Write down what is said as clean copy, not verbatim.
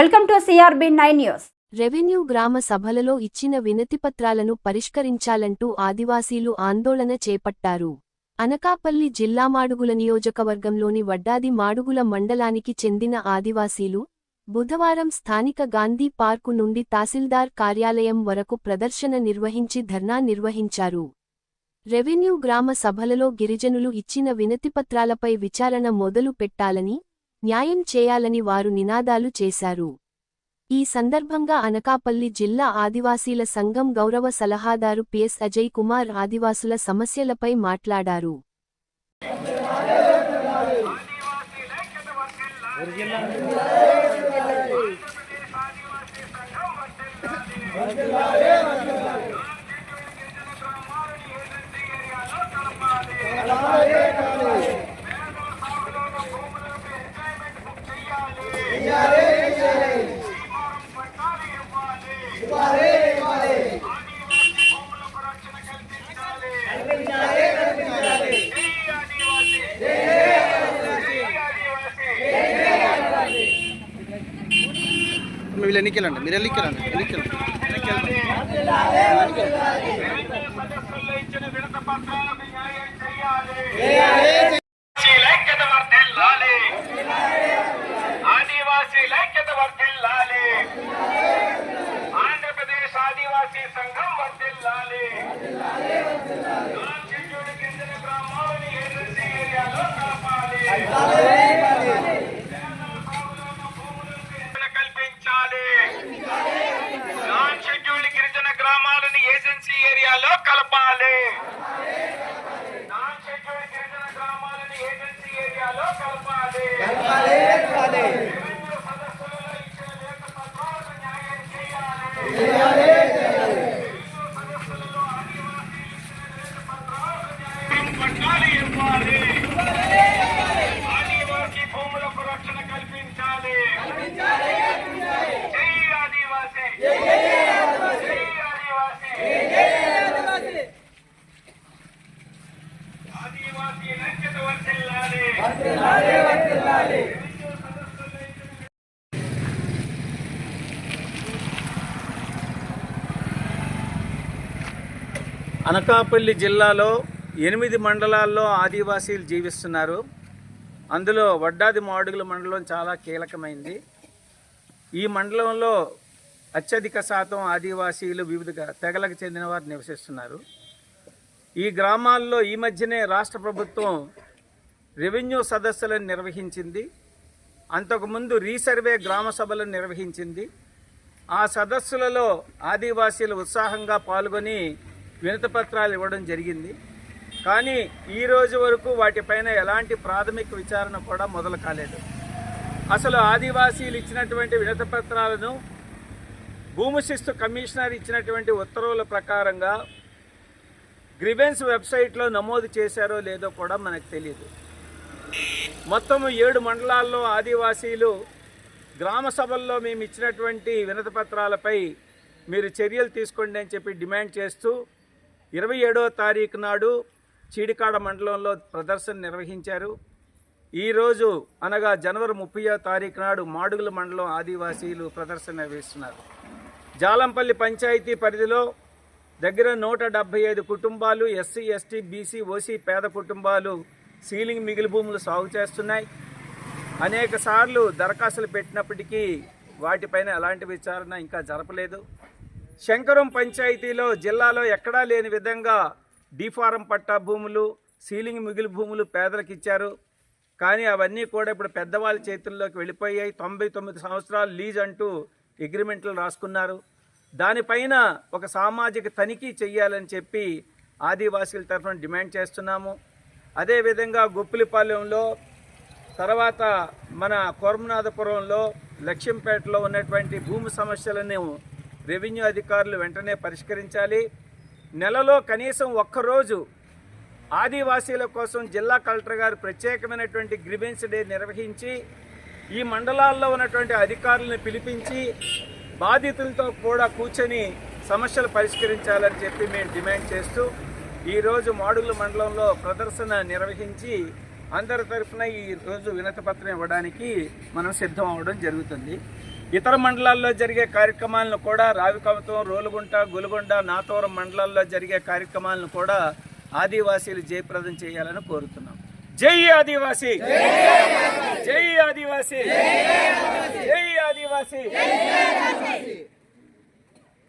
Welcome to CRB9 news. Revenue గ్రామ సభలలో ఇచ్చిన వినతిపత్రాలను పరిష్కరించాలంటూ ఆదివాసీలు ఆందోళన చేపట్టారు. అనకాపల్లి జిల్లా మాడుగుల నియోజకవర్గంలోని వడ్డాది మాడుగుల మండలానికి చెందిన ఆదివాసీలు బుధవారం స్థానిక గాంధీ పార్కు నుండి తహసీల్దార్ కార్యాలయం వరకు ప్రదర్శన నిర్వహించి ధర్నా నిర్వహించారు. రెవెన్యూ గ్రామ సభలలో గిరిజనులు ఇచ్చిన వినతిపత్రాలపై విచారణ మొదలు పెట్టాలని, న్యాయం చేయాలని వారు నినాదాలు చేశారు. ఈ సందర్భంగా అనకాపల్లి జిల్లా ఆదివాసీల సంఘం గౌరవ సలహాదారు PS అజయ్ కుమార్ ఆదివాసుల సమస్యలపై మాట్లాడారు. మీరు ఎన్నికెళ్ళండి ఆంధ్రప్రదేశ్ ఆదివాసీ సంఘం వర్ధిల్లాలి. గ్రామాలను ఏజెన్సీ ఏరియాలో కలపాలి. కల్పించాలి. నాన్ షెడ్యూల్డ్ గిరిజన గ్రామాలను ఏజెన్సీ ఏరియాలో కలపాలి. నాన్ షెడ్యూల్డ్ గిరిజన గ్రామాలను ఏజెన్సీ ఏరియాలో కలపాలి. ఆదివాసీ భూములకు రక్షణ కల్పించాలి. జై ఆదివాసీ, జై ఆదివాసీ, ఆదివాసీ ఐక్యత వర్ధిల్లాలి. అనకాపల్లి జిల్లాలో 8 మండలాల్లో ఆదివాసీలు జీవిస్తున్నారు. అందులో వడ్డాది మాడుగుల మండలం చాలా కీలకమైంది. ఈ మండలంలో అత్యధిక శాతం ఆదివాసీలు వివిధ తెగలకు చెందిన వారు నివసిస్తున్నారు. ఈ గ్రామాల్లో ఈ మధ్యనే రాష్ట్ర ప్రభుత్వం రెవెన్యూ సదస్సులను నిర్వహించింది. అంతకుముందు రీసర్వే గ్రామ సభలను నిర్వహించింది. ఆ సదస్సులలో ఆదివాసీలు ఉత్సాహంగా పాల్గొని వినతిపత్రాలు ఇవ్వడం జరిగింది. కానీ ఈ రోజు వరకు వాటిపైన ఎలాంటి ప్రాథమిక విచారణ కూడా మొదలు కాలేదు. అసలు ఆదివాసీలు ఇచ్చినటువంటి వినతిపత్రాలను భూమి శిస్తు కమిషనర్ ఇచ్చినటువంటి ఉత్తర్వుల ప్రకారంగా గ్రీవెన్స్ వెబ్సైట్లో నమోదు చేశారో లేదో కూడా మనకు తెలియదు. మొత్తం 7 మండలాల్లో ఆదివాసీలు గ్రామ సభల్లో మేము ఇచ్చినటువంటి వినతిపత్రాలపై మీరు చర్యలు తీసుకోండి అని చెప్పి డిమాండ్ చేస్తూ 27వ తారీఖు నాడు చీడికాడ మండలంలో ప్రదర్శన నిర్వహించారు. ఈరోజు అనగా జనవరి 30వ తారీఖు నాడు మాడుగుల మండలం ఆదివాసీలు ప్రదర్శన నిర్వహిస్తున్నారు. జాలంపల్లి పంచాయతీ పరిధిలో దగ్గర 175 కుటుంబాలు SC, ST, BC, OC పేద కుటుంబాలు సీలింగ్ మిగిలి భూములు సాగు చేస్తున్నాయి. అనేక సార్లు దరఖాస్తులు పెట్టినప్పటికీ వాటిపైన ఎలాంటి విచారణ ఇంకా జరపలేదు. శంకరం పంచాయతీలో జిల్లాలో ఎక్కడా లేని విధంగా డీఫారం పట్టా భూములు, సీలింగ్ మిగిలి భూములు పేదలకు ఇచ్చారు. కానీ అవన్నీ కూడా ఇప్పుడు పెద్దవాళ్ళ చేతుల్లోకి వెళ్ళిపోయాయి. 99 సంవత్సరాలు లీజ్ అంటూ అగ్రిమెంట్లు రాసుకున్నారు. దానిపైన ఒక సామాజిక తనిఖీ చెయ్యాలని చెప్పి ఆదివాసీల తరఫున డిమాండ్ చేస్తున్నాము. అదేవిధంగా గొప్పిలిపాలెంలో, తర్వాత మన కోరమనాథపురంలో, లక్ష్యంపేటలో ఉన్నటువంటి భూమి సమస్యలను రెవెన్యూ అధికారులు వెంటనే పరిష్కరించాలి. నెలలో కనీసం ఒక్కరోజు ఆదివాసీల కోసం జిల్లా కలెక్టర్ గారు ప్రత్యేకమైనటువంటి గ్రీవెన్స్ డే నిర్వహించి ఈ మండలాల్లో ఉన్నటువంటి అధికారులను పిలిపించి బాధితులతో కూడా కూర్చొని సమస్యలు పరిష్కరించాలని చెప్పి మేము డిమాండ్ చేస్తూ ఈరోజు మాడుగుల మండలంలో ప్రదర్శన నిర్వహించి అందరి తరఫున ఈరోజు వినతిపత్రం ఇవ్వడానికి మనం సిద్ధం అవ్వడం జరుగుతుంది. ఇతర మండలాల్లో జరిగే కార్యక్రమాలను కూడా రావికమతం, రోలుగుంట, గులుగొండ, నాతవరం మండలాల్లో జరిగే కార్యక్రమాలను కూడా ఆదివాసీలు జయప్రదం చేయాలని కోరుతున్నాం. జై ఆదివాసీ, జై ఆదివాసీ, జై ఆదివాసీ.